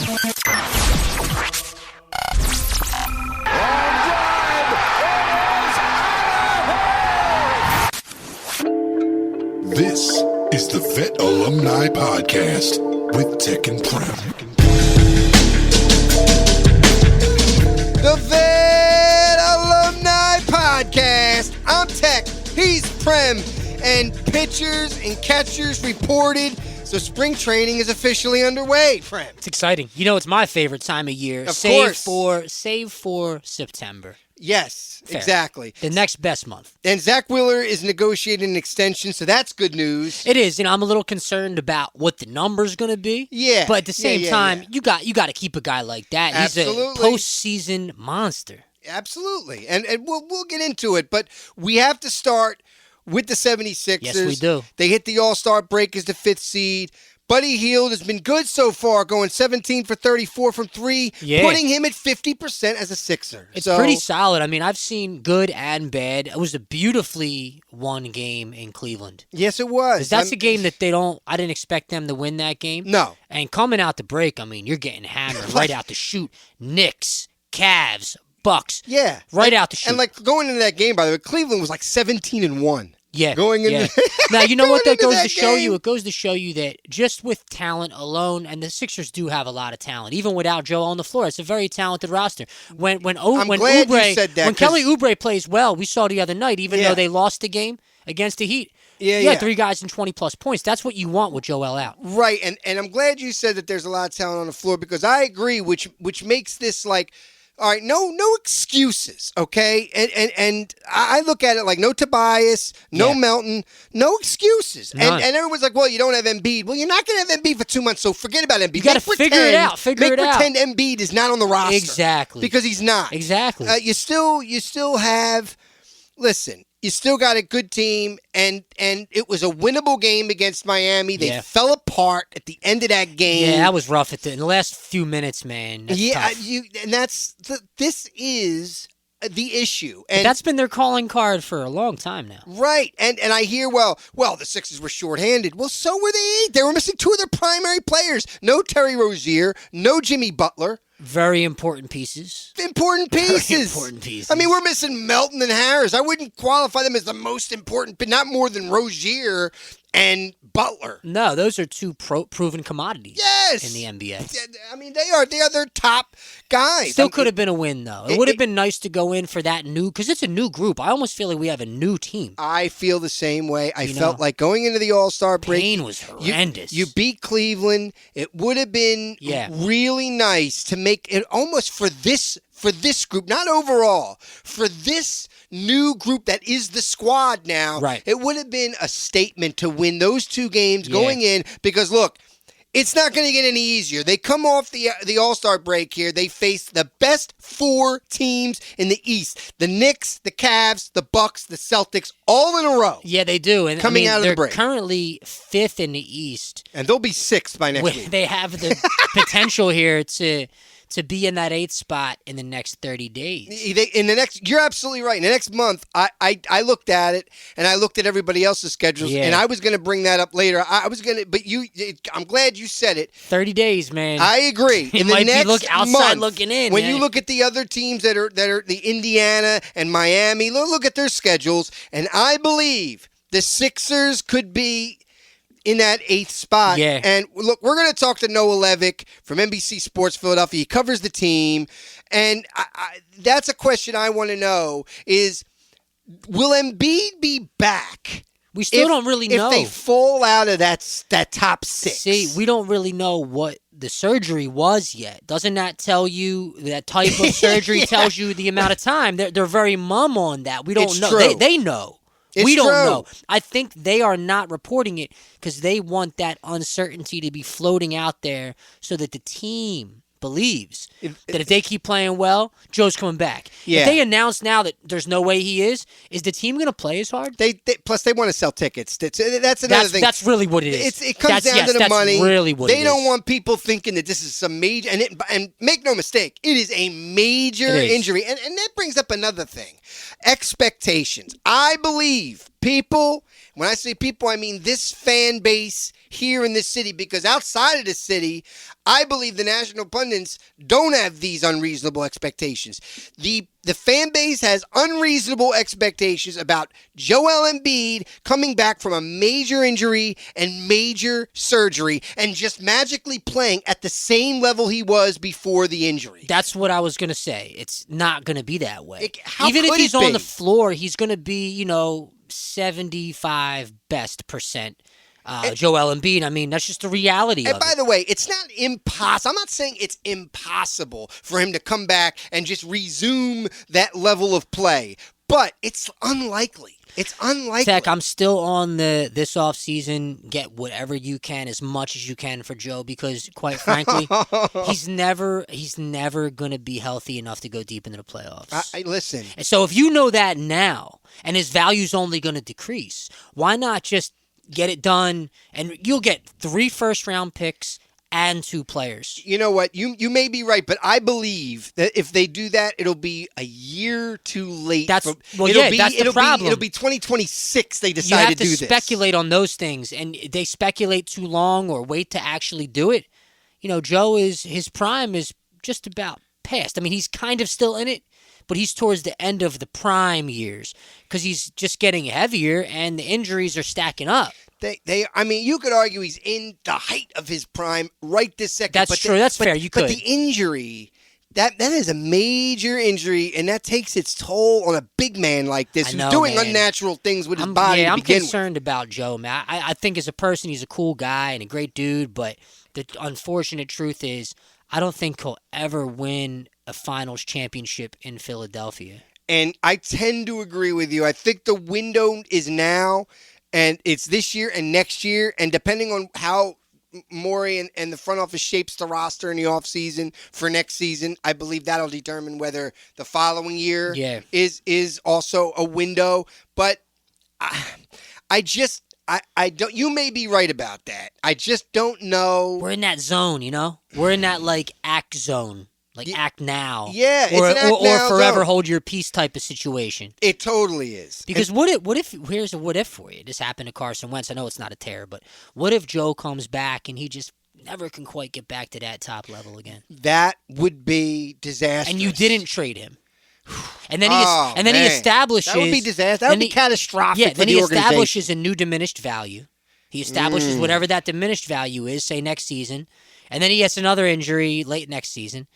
This is the Vet Alumni Podcast with Tek Prem. The Vet Alumni Podcast. I'm Tek, he's Prem, and pitchers and catchers reported. So spring training is officially underway, Prem. It's exciting. You know, it's my favorite time of year. Of course. Save for September. Yes, Fair. exactly. The next best month. And Zach Wheeler is negotiating an extension, so that's good news. It is. You know, I'm a little concerned about what the number's going to be. Yeah. But at the same time, you got to keep a guy like that. Absolutely. He's a postseason monster. Absolutely. And we'll get into it, but we have to start with the 76ers. Yes, we do. They hit the All-Star break as the 5th seed. Buddy Hield has been good so far, going 17 for 34 from 3, putting him at 50% as a Sixer. It's pretty solid. I mean, I've seen good and bad. It was a beautifully won game in Cleveland. Yes, it was. That's a game that I didn't expect them to win that game. No. And coming out the break, I mean, you're getting hammered right out the chute. Knicks, Cavs, Bucks. Yeah. Right out the chute. And going into that game, by the way, Cleveland was like 17-1. Yeah. Going into Now, you know what that goes to show game? you? It goes to show you that just with talent alone, and the Sixers do have a lot of talent, even without Joel on the floor. It's a very talented roster. When Kelly Oubre plays well, we saw the other night, even though they lost the game against the Heat. Yeah, 3 guys and 20-plus points. That's what you want with Joel out. Right, and I'm glad you said that there's a lot of talent on the floor, because I agree, which makes this like, all right, no excuses, okay? And I look at it like no Tobias, no Melton, no excuses. And everyone's like, well, you don't have Embiid. Well, you're not going to have Embiid for 2 months, so forget about Embiid. You got to figure it out. Pretend Embiid is not on the roster. Exactly. Because he's not. Exactly. You still have, listen, you still got a good team, and it was a winnable game against Miami. They fell apart at the end of that game. Yeah, that was rough in the last few minutes, man. That's tough. This is the issue. And that's been their calling card for a long time now. Right. And I hear, well, the Sixers were shorthanded. Well, so were they. They were missing 2 of their primary players. No Terry Rozier, no Jimmy Butler. Very important pieces. Important pieces. Very important pieces. I mean, we're missing Melton and Harris. I wouldn't qualify them as the most important, but not more than Rozier and Butler. No, those are 2 proven commodities. Yes. In the NBA. I mean, they are their top guys. Still could have been a win, though. It would have been nice to go in for that because it's a new group. I almost feel like we have a new team. I feel the same way. I felt like going into the All-Star break. Pain was horrendous. You beat Cleveland. It would have been really nice to make it almost for this group, not overall, for this new group that is the squad now. Right. It would have been a statement to win those 2 games going in, because look, it's not going to get any easier. They come off the All-Star break here. They face the best 4 teams in the East. The Knicks, the Cavs, the Bucks, the Celtics, all in a row. Yeah, they do. And coming out of the break. They're currently 5th in the East. And they'll be 6th by next week. They have the potential here to be in that 8th spot in the next 30 days. You're absolutely right. In the next month, I looked at it, and I looked at everybody else's schedules, and I was going to bring that up later. I'm glad you said it. 30 days, man. I agree. It might be outside looking in. When you look at the other teams that are the Indiana and Miami, look at their schedules, and I believe the Sixers could be in that 8th spot. Yeah. And look, we're going to talk to Noah Levick from NBC Sports Philadelphia. He covers the team. And that's a question I want to know is, will Embiid be back? We still don't really know. If they fall out of that top 6. See, we don't really know what the surgery was yet. Doesn't that tell you that type of surgery tells you the amount of time? They're very mum on that. We don't know. True. They know. We don't know. I think they are not reporting it because they want that uncertainty to be floating out there so that the team believes that if they keep playing well, Joe's coming back. Yeah. If they announce now that there's no way he is the team going to play as hard? Plus, they want to sell tickets. That's another thing. That's really what it is. It comes down to the money. Really what they don't want people thinking that this is some major. And make no mistake, it is a major injury. And that brings up another thing. Expectations. I believe people, when I say people, I mean this fan base here in this city, because outside of the city, I believe the national pundits don't have these unreasonable expectations. The fan base has unreasonable expectations about Joel Embiid coming back from a major injury and major surgery and just magically playing at the same level he was before the injury. That's what I was going to say. It's not going to be that way. Even if he's on the floor, he's going to be, 75 best percent. Joel Embiid, I mean, that's just the reality of it. And by the way, it's not impossible. I'm not saying it's impossible for him to come back and just resume that level of play, but it's unlikely. It's unlikely. Tek, I'm still on this offseason, get whatever you can, as much as you can for Joe, because quite frankly, he's never going to be healthy enough to go deep into the playoffs. Listen. And so if you know that now, and his value's only going to decrease, why not just get it done, and you'll get 3 first-round picks and 2 players. You know what? You may be right, but I believe that if they do that, it'll be a year too late. That's the problem. It'll be 2026 they decide to do this. You have to speculate on those things, and they speculate too long or wait to actually do it. Joe his prime is just about past. I mean, he's kind of still in it, but he's towards the end of the prime years because he's just getting heavier and the injuries are stacking up. I mean, you could argue he's in the height of his prime right this second. That's true. That's fair. You could. But the injury, that is a major injury, and that takes its toll on a big man like this who's doing unnatural things with his body to begin with. I'm concerned about Joe, man. I think as a person, he's a cool guy and a great dude, but the unfortunate truth is I don't think he'll ever win a finals championship in Philadelphia. And I tend to agree with you. I think the window is now, and it's this year and next year, and depending on how Morey and the front office shapes the roster in the offseason for next season, I believe that'll determine whether the following year is also a window. But I don't. You may be right about that. I just don't know. We're in that zone, We're in that act zone. Act now. Yeah, or, it's an act now forever zone. Hold your peace type of situation. It totally is. Because here's a what if for you. This happened to Carson Wentz. I know it's not a tear, but what if Joe comes back and he just never can quite get back to that top level again? That would be disastrous. And you didn't trade him. And then he establishes. That would be disastrous. That would be catastrophic. Yeah, then he establishes a new diminished value. He establishes whatever that diminished value is, say next season, and then he gets another injury late next season.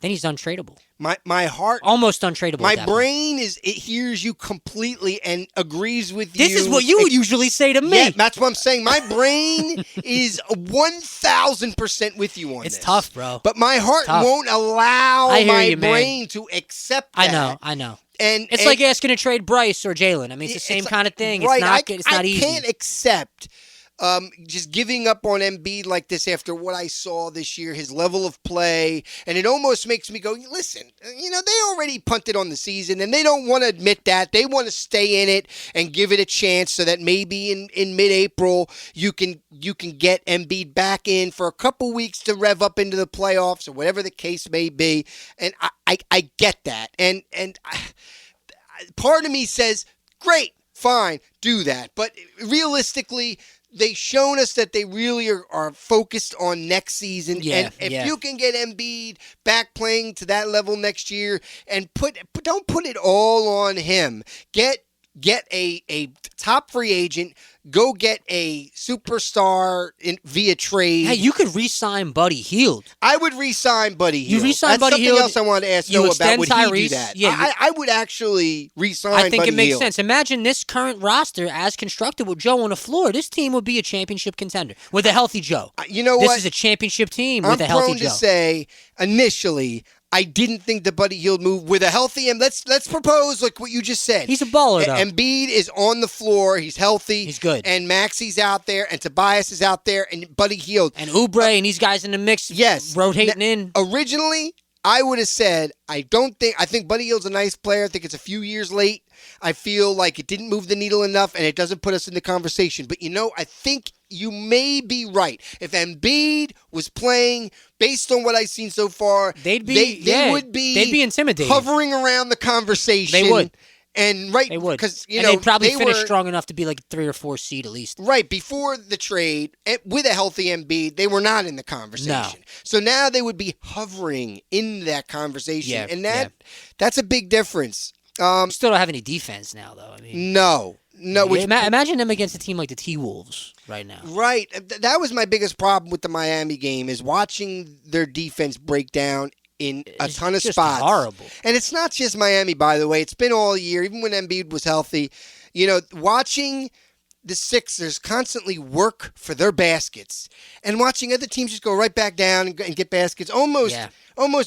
Then he's untradeable. My heart... Almost untradeable. My brain it hears you completely and agrees with you. This is what you would usually say to me. Yeah, that's what I'm saying. My brain is 1,000% with you on this. It's tough, bro. But my heart won't allow my brain to accept that. I know. And it's like asking to trade Bryce or Jalen. I mean, it's the same kind of thing. Right. It's not easy. I can't accept... just giving up on Embiid like this after what I saw this year, his level of play, and it almost makes me go, listen, they already punted on the season, and they don't want to admit that. They want to stay in it and give it a chance so that maybe in mid-April you can get Embiid back in for a couple weeks to rev up into the playoffs or whatever the case may be. And I get that. And part of me says, great, fine, do that. But realistically, they've shown us that they really are focused on next season. Yeah, and if you can get Embiid back playing to that level next year and don't put it all on him. Get a top free agent. Go get a superstar via trade. Hey, you could re-sign Buddy Hield. I would re-sign Buddy Hield. You re-sign Buddy Hield. That's something else I wanted to ask Noah about. Would he do that? Yeah, I would actually re-sign Buddy Hield. I think it makes sense. Imagine this current roster as constructed with Joe on the floor. This team would be a championship contender with a healthy Joe. You know what? This is a championship team with a healthy Joe. I'm prone to say, initially, I didn't think the Buddy Hield move with a healthy him. Let's propose like what you just said. He's a baller, though. Embiid is on the floor. He's healthy. He's good. And Maxi's out there, and Tobias is out there, and Buddy Hield. And Oubre and these guys in the mix. Yes. Rotating in. Originally, I would have said, I think Buddy Hield's a nice player. I think it's a few years late. I feel like it didn't move the needle enough, and it doesn't put us in the conversation. But, I think you may be right. If Embiid was playing based on what I've seen so far, they would be intimidated. Hovering around the conversation. They would. And right, they would, because they'd probably finish strong enough to be like a 3 or 4 seed at least. Right before the trade, with a healthy Embiid, they were not in the conversation. No. So now they would be hovering in that conversation, and that's a big difference. Still don't have any defense now, though. I mean, no. Imagine them against a team like the T-Wolves right now. Right, that was my biggest problem with the Miami game is watching their defense break down in a ton of spots. Horrible. And it's not just Miami, by the way. It's been all year, even when Embiid was healthy. Watching the Sixers constantly work for their baskets and watching other teams just go right back down and get baskets almost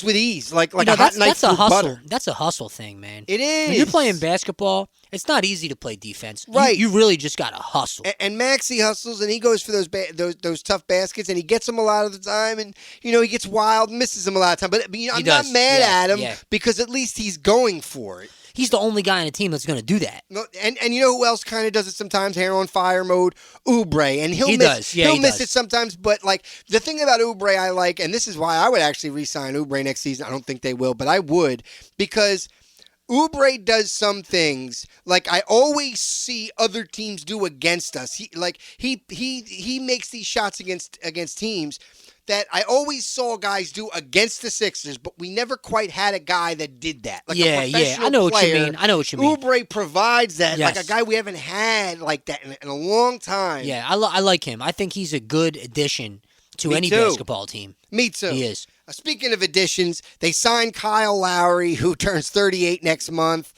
with ease, like a hot knife through butter. That's a hustle thing, man. It is. When you're playing basketball, it's not easy to play defense. Right. You really just got to hustle. And Maxey hustles, and he goes for those tough baskets, and he gets them a lot of the time, and he gets wild, misses them a lot of time. But I'm not mad at him because at least he's going for it. He's the only guy on the team that's going to do that. And you know who else kind of does it sometimes? Hair on fire mode, Oubre, and he'll miss it sometimes. But like the thing about Oubre, I like, and this is why I would actually re-sign Oubre next season. I don't think they will, but I would because Oubre does some things like I always see other teams do against us. He makes these shots against teams that I always saw guys do against the Sixers, but we never quite had a guy that did that. Like a professional I know player. what you mean. Oubre provides that, like a guy we haven't had like that in a long time. Yeah, I like him. I think he's a good addition to any basketball team. Me too. He is. Speaking of additions, they signed Kyle Lowry, who turns 38 next month,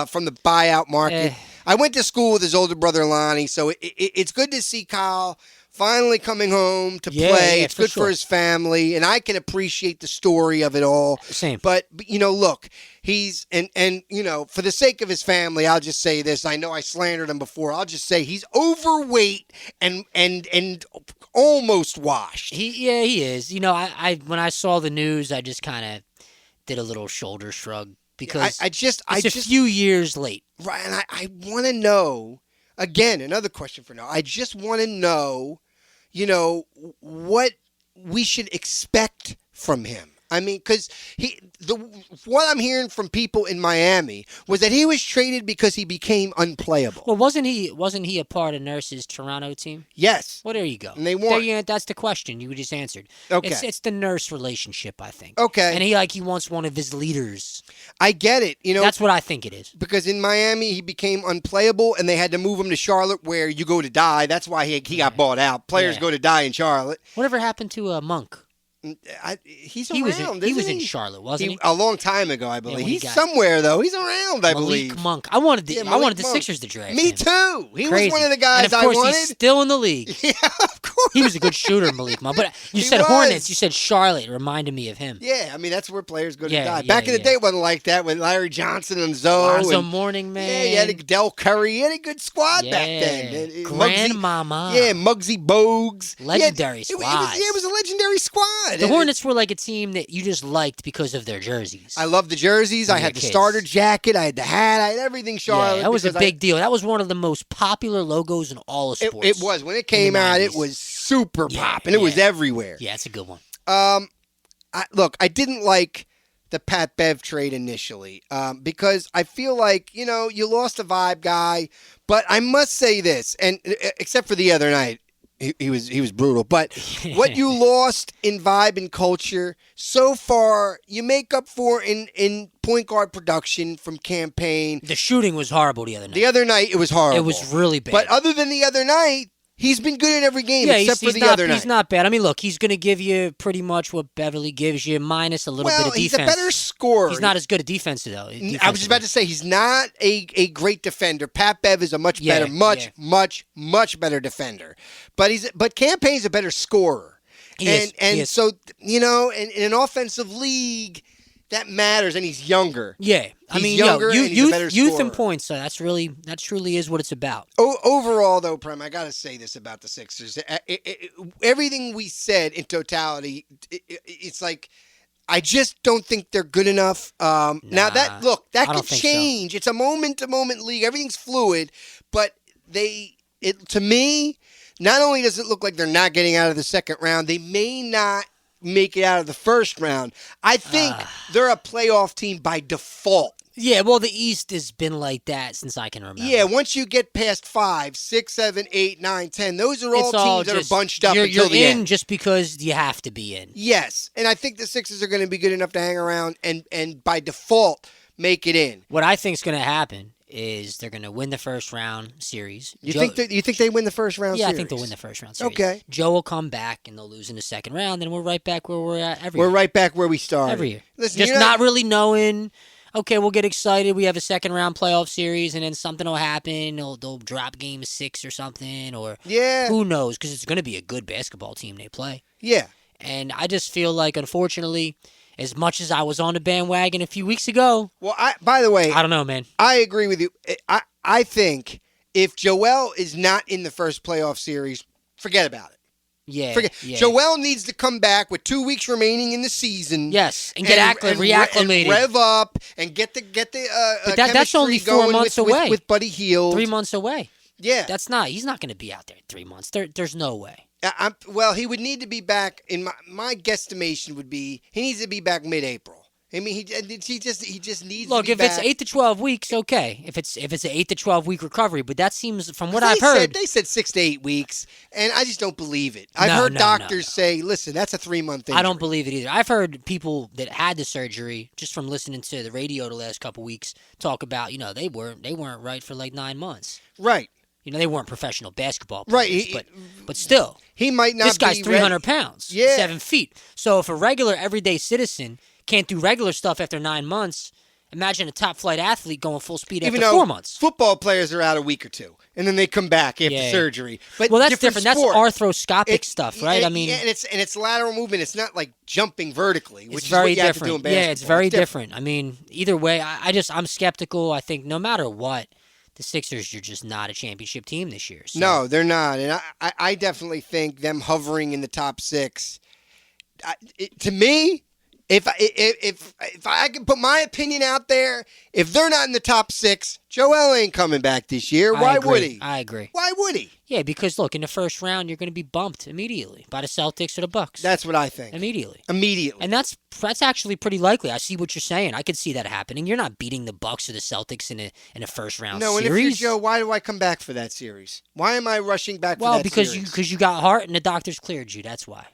from the buyout market. I went to school with his older brother Lonnie, so it's good to see Kyle finally coming home to play. It's good for his family, and I can appreciate the story of it all. Same. But look, he's and for the sake of his family, I'll just say this. I know I slandered him before. I'll just say he's overweight and almost washed. He is. I when I saw the news, I just kind of did a little shoulder shrug because it's a few years late. Right, and I want to know. Again, another question for now. I just want to know, what we should expect from him. I mean, because what I'm hearing from people in Miami was that he was traded because he became unplayable. Well, wasn't he a part of Nurse's Toronto team? Yes. Well, there you go. And they won. That's the question you just answered. Okay. It's the Nurse relationship, I think. Okay. And he wants one of his leaders. I get it. That's what I think it is. Because in Miami he became unplayable, and they had to move him to Charlotte, where you go to die. That's why he got bought out. Players go to die in Charlotte. Whatever happened to Monk? He's he around. He was in Charlotte, wasn't he? A long time ago, I believe. He's somewhere though. He's around, I believe. Malik Monk. I wanted the Sixers to draft him. Me too. He was one of the guys I wanted. And of course, he's still in the league. Yeah, of course. He was a good shooter, Malik Monk. But you said Hornets. You said Charlotte. It reminded me of him. Yeah, I mean that's where players go to die. Back in the day, it wasn't like that with Larry Johnson and Zoe. Lonzo Morning, man. Yeah, you had Del Curry. He had a good squad back then. Grandmama. Muggsy Bogues. Legendary squad. It was a legendary squad. The Hornets were like a team that you just liked because of their jerseys. I love the jerseys. I had the starter jacket. I had the hat. I had everything Charlotte. Yeah, that was a big deal. That was one of the most popular logos in all of sports. It was. When it came out, it was super popping. It was everywhere. Yeah, it's a good one. I didn't like the Pat Bev trade initially because I feel like, you lost a vibe guy. But I must say this, and except for the other night, he was brutal. But what you lost in vibe and culture so far, you make up for in point guard production from campaign. The shooting was horrible the other night. The other night, it was horrible. It was really bad. But other than the other night, he's been good in every game except for the other night. He's not bad. I mean, look, he's going to give you pretty much what Beverly gives you, minus a little bit of defense. He's a better scorer. He's not as good at defense, though. I was just about to say, he's not a great defender. Pat Bev is a much better, much better defender. But Campaign's a better scorer. He is. So, in an offensive league, that matters, and he's younger. Yeah. He's younger, and he's a better scorer. Youth and points, so that truly is what it's about. Overall, though, Prem, I got to say this about the Sixers. Everything we said in totality, it's like, I just don't think they're good enough. Now, that could change. So. It's a moment-to-moment league. Everything's fluid, but to me, not only does it look like they're not getting out of the second round, they may not make it out of the first round. I think they're a playoff team by default Yeah, well, the East has been like that since I can remember. Yeah, once you get past 5, 6, 7, 8, 9, 10, those are all teams that are bunched up until the end. You're in just because you have to be in. Yes, and I think the Sixers are going to be good enough to hang around and by default make it in. What I think is going to happen is they're going to win the first round series. You think they win the first round series? Yeah, I think they'll win the first round series. Okay. Joe will come back and they'll lose in the second round, and we're right back where we're at every year. We're right back where we started. Every year. Listen, just not really knowing, okay, we'll get excited. We have a second round playoff series, and then something will happen. They'll drop game 6 or something, or who knows, because it's going to be a good basketball team they play. Yeah. And I just feel like, unfortunately, as much as I was on the bandwagon a few weeks ago. Well, by the way, I don't know, man. I agree with you. I think if Joel is not in the first playoff series, forget about it. Yeah. Joel needs to come back with 2 weeks remaining in the season. Yes, and get reacclimated, and rev up, and get the but that's only 4 months away with Buddy Hield. 3 months away. Yeah, he's not going to be out there in 3 months. There's no way. Well, he would need to be back. In my guesstimation would be he needs to be back mid-April. I mean, he just needs. Look, to be if back. it's 8 to 12 weeks, okay. If it's an 8 to 12 week recovery, but that seems, from what I've heard, they said 6 to 8 weeks, and I just don't believe it. I've heard doctors say, "Listen, that's a 3-month injury." I don't believe it either. I've heard people that had the surgery, just from listening to the radio the last couple weeks, talk about, they weren't right for like 9 months. Right. They weren't professional basketball players, right? But still, he might not. This guy's 300 ready. pounds, 7 feet. So if a regular everyday citizen can't do regular stuff after 9 months, imagine a top flight athlete going full speed after 4 months. Football players are out a week or two, and then they come back after surgery. But that's different. Sport. That's arthroscopic stuff, right? And it's lateral movement. It's not like jumping vertically, which is very what you different. have to do in basketball. Yeah, it's very different. I mean, either way, I'm skeptical. I think no matter what, the Sixers are just not a championship team this year. So. No, they're not, and I definitely think them hovering in the top 6. To me, if I can put my opinion out there, if they're not in the top 6, Joel ain't coming back this year. Why would he? I agree. Why would he? Yeah, because look, in the first round, you're going to be bumped immediately by the Celtics or the Bucks. That's what I think. Immediately. And that's actually pretty likely. I see what you're saying. I could see that happening. You're not beating the Bucks or the Celtics in a first round series. No, and if you're Joe, why do I come back for that series? Why am I rushing back for that series? Well, because you got heart and the doctors cleared you. That's why.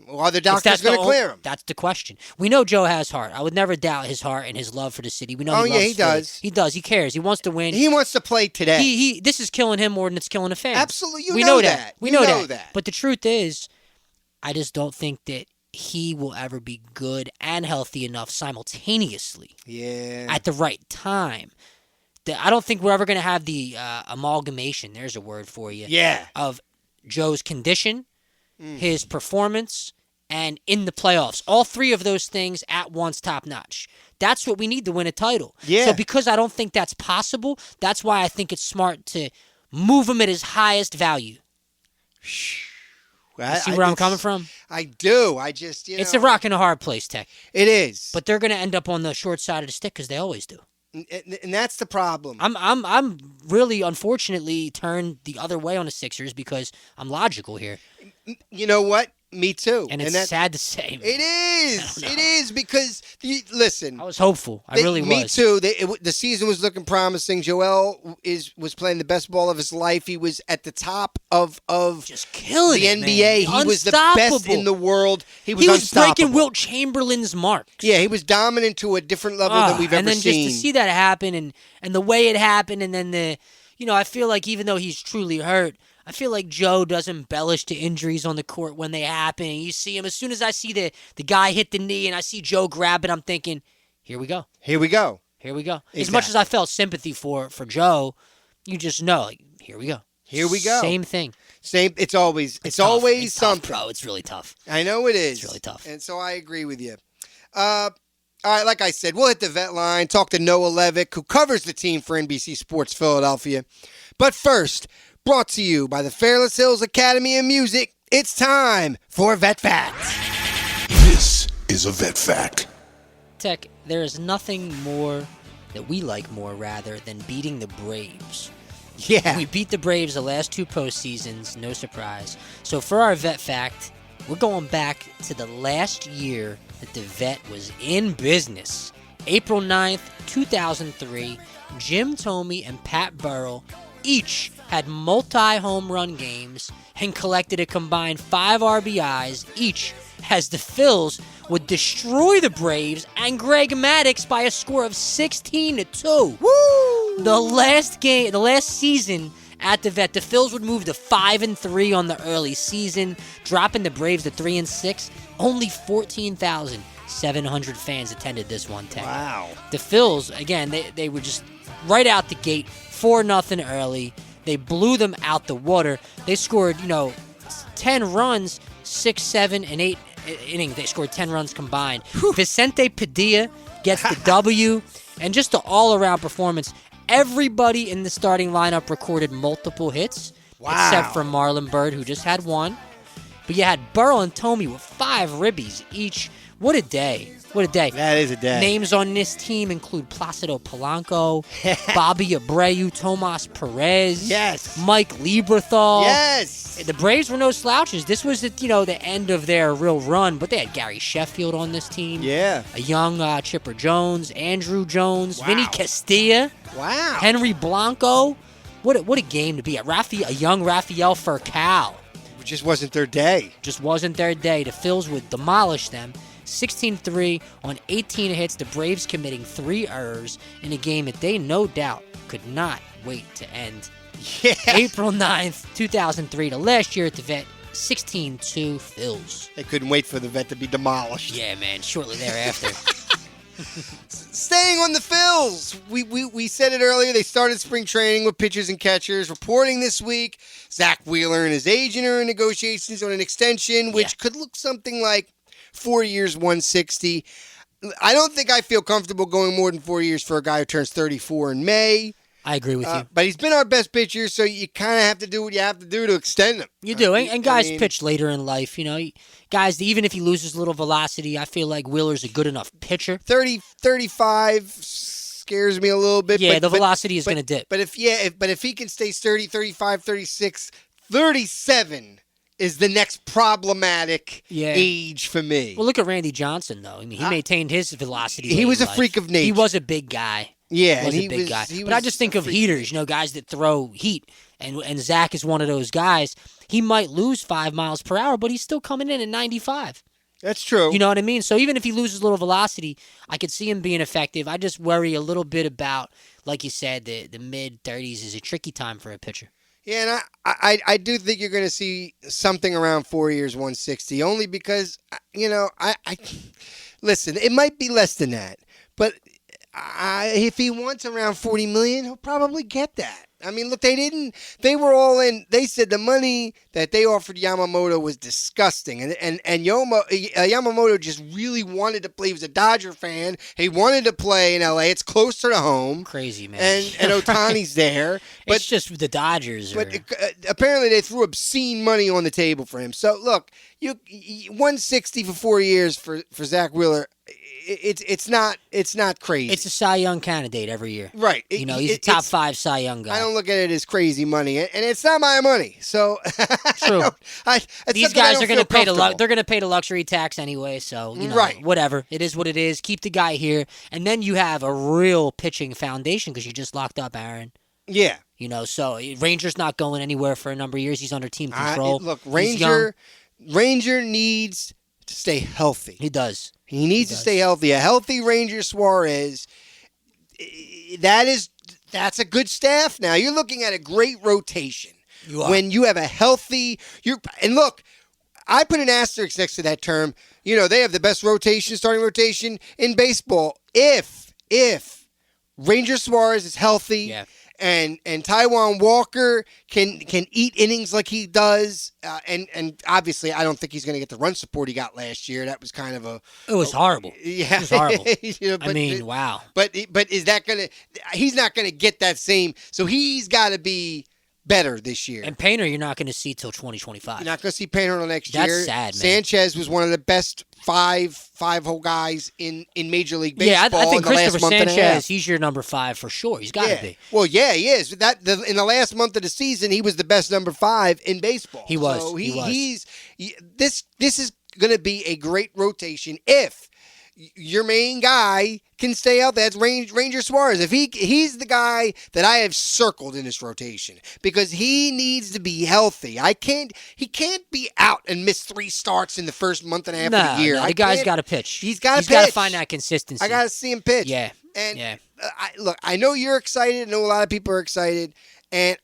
Well, are the doctors going to clear him? That's the question. We know Joe has heart. I would never doubt his heart and his love for the city. We know he does. He does. He cares. He wants to win. He wants to play today. This is killing him more than it's killing the fans. Absolutely. We know that. We know that. But the truth is, I just don't think that he will ever be good and healthy enough simultaneously. Yeah. At the right time. I don't think we're ever going to have the amalgamation, there's a word for you, of Joe's condition, his performance, and in the playoffs. All 3 of those things at once top-notch. That's what we need to win a title. Yeah. So because I don't think that's possible, that's why I think it's smart to move him at his highest value. You see where I'm coming from? I do. I just, It's a rock and a hard place, Tek. It is. But they're going to end up on the short side of the stick because they always do. And that's the problem. I'm really, unfortunately, turned the other way on the Sixers because I'm logical here. You know what? Me too. And it's sad to say. Man. It is. It is because, listen. I was hopeful. I really was. Me too. The season was looking promising. Joel was playing the best ball of his life. He was at the top of just killing the NBA. Man. He was the best in the world. He was unstoppable. Breaking Wilt Chamberlain's marks. Yeah, he was dominant to a different level than we've ever seen. And then just to see that happen and the way it happened, and then I feel like even though he's truly hurt, I feel like Joe does embellish the injuries on the court when they happen. You see him, as soon as I see the guy hit the knee and I see Joe grab it, I'm thinking, here we go. Here we go. Here we go. Exactly. As much as I felt sympathy for Joe, you just know, like, here we go. Here we go. Same thing. It's always something. Tough, bro. It's really tough. I know it is. It's really tough. And so I agree with you. All right, like I said, we'll hit the vet line, talk to Noah Levick, who covers the team for NBC Sports Philadelphia. But first, brought to you by the Fairless Hills Academy of Music, it's time for VetPhact. This is a VetPhact. Tek, there is nothing more that we like more, rather, than beating the Braves. Yeah. We beat the Braves the last 2 postseasons, no surprise. So for our VetPhact, we're going back to the last year that the Vet was in business. April 9th, 2003, Jim Thome and Pat Burrell each had multi-home run games and collected a combined 5 RBIs each as the Phils would destroy the Braves and Greg Maddux by a score of 16-2. Woo! The last season at the Vet, the Phils would move to 5-3 on the early season, dropping the Braves to 3-6. Only 14,700 fans attended this one, Tek. Wow. The Phils, again, they were just right out the gate, 4-0 early. They blew them out the water. They scored, 10 runs, 6, 7, and 8 innings. They scored 10 runs combined. Vicente Padilla gets the W, and just an all-around performance. Everybody in the starting lineup recorded multiple hits, except for Marlon Byrd, who just had one. But you had Burrell and Thome with 5 ribbies each. What a day. What a day. That is a day. Names on this team include Placido Polanco, Bobby Abreu, Tomas Perez, yes, Mike Lieberthal. Yes. The Braves were no slouches. This was the end of their real run, but they had Gary Sheffield on this team. Yeah. A young Chipper Jones, Andrew Jones, Vinny Castilla. Wow. Henry Blanco. What a game to be at. A young Rafael Furcal. It just wasn't their day. Just wasn't their day. The Phils would demolish them. 16-3 on 18 hits, the Braves committing 3 errors in a game that they no doubt could not wait to end. Yeah. April 9th, 2003, the last year at the Vet, 16-2 Phils. They couldn't wait for the Vet to be demolished. Yeah, man, shortly thereafter. Staying on the Phils, we said it earlier, they started spring training with pitchers and catchers. Reporting this week, Zach Wheeler and his agent are in negotiations on an extension, which could look something like 4 years, 160. I don't think I feel comfortable going more than 4 years for a guy who turns 34 in May. I agree with you. But he's been our best pitcher, so you kind of have to do what you have to do to extend him. You do, and guys pitch later in life. Guys, even if he loses a little velocity, I feel like Wheeler's a good enough pitcher. 35 scares me a little bit. Yeah, the velocity is going to dip. But if he can stay 30, 35, 36, 37 is the next problematic age for me. Well, look at Randy Johnson, though. I mean, he maintained his velocity. He was a freak of nature. He was a big guy. Yeah, he was a big guy. But I just think of heaters, guys that throw heat. And Zach is one of those guys. He might lose 5 miles per hour, but he's still coming in at 95. That's true. You know what I mean? So even if he loses a little velocity, I could see him being effective. I just worry a little bit about, like you said, the mid-30s is a tricky time for a pitcher. Yeah, and I do think you're going to see something around 4 years, 160, only because, listen, it might be less than that, but if he wants around $40 million, he'll probably get that. I mean, look, they were all in. They said the money that they offered Yamamoto was disgusting. And Yamamoto just really wanted to play. He was a Dodger fan. He wanted to play in LA. It's closer to home. Crazy, man. And Ohtani's there. But it's just the Dodgers. But apparently they threw obscene money on the table for him. So, look, 160 for 4 years for Zach Wheeler. It's not crazy. It's a Cy Young candidate every year. Right. He's a top 5 Cy Young guy. I don't look at it as crazy money, and it's not my money. So true. These guys are going to pay they're going to pay the luxury tax anyway, so whatever. It is what it is. Keep the guy here, and then you have a real pitching foundation because you just locked up Aaron. Yeah. So Ranger's not going anywhere for a number of years. He's under team control. Look, Ranger needs to stay healthy. He does. He needs to stay healthy. A healthy Ranger Suarez, that's a good staff now. You're looking at a great rotation. You are. When you have a healthy, and look, I put an asterisk next to that term. They have the best starting rotation in baseball. If Ranger Suarez is healthy, and Taijuan Walker can eat innings like he does, and obviously I don't think he's going to get the run support he got last year. That was kind of it was horrible. Yeah, it was horrible. But, wow. But is that going to? He's not going to get that same. So he's got to be better this year. And Painter, you're not going to see till 2025. You're not going to see Painter until next year. That's sad, man. Sanchez was one of the best five-hole guys in Major League Baseball. Yeah, I think in the Christopher last month and a half. Sanchez, he's your number 5 for sure. He's got to be. Well, yeah, he is. In the last month of the season, he was the best number 5 in baseball. He was. So this is going to be a great rotation if your main guy can stay out there. That's Ranger Suarez. If he's the guy that I have circled in this rotation because he needs to be healthy. He can't be out and miss 3 starts in the first month and a half of the year. No, the guy's got to pitch. He's got to find that consistency. I got to see him pitch. Yeah. And look, I know you're excited. I know a lot of people are excited. And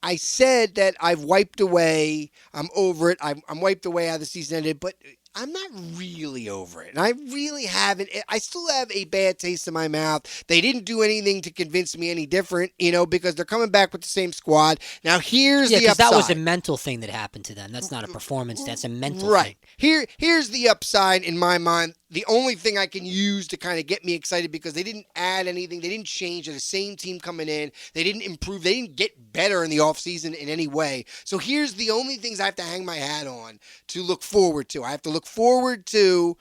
I said that I've wiped away. I'm over it. I'm wiped away how the season ended, but I'm not really over it. And I really haven't. I still have a bad taste in my mouth. They didn't do anything to convince me any different, because they're coming back with the same squad. Now, here's the upside. That was a mental thing that happened to them. That's not a performance. That's a mental thing. Here's the upside in my mind. The only thing I can use to kind of get me excited because they didn't add anything. They didn't change. They're the same team coming in. They didn't improve. They didn't get better in the offseason in any way. So here's the only things I have to hang my hat on to look forward to. I have to look forward to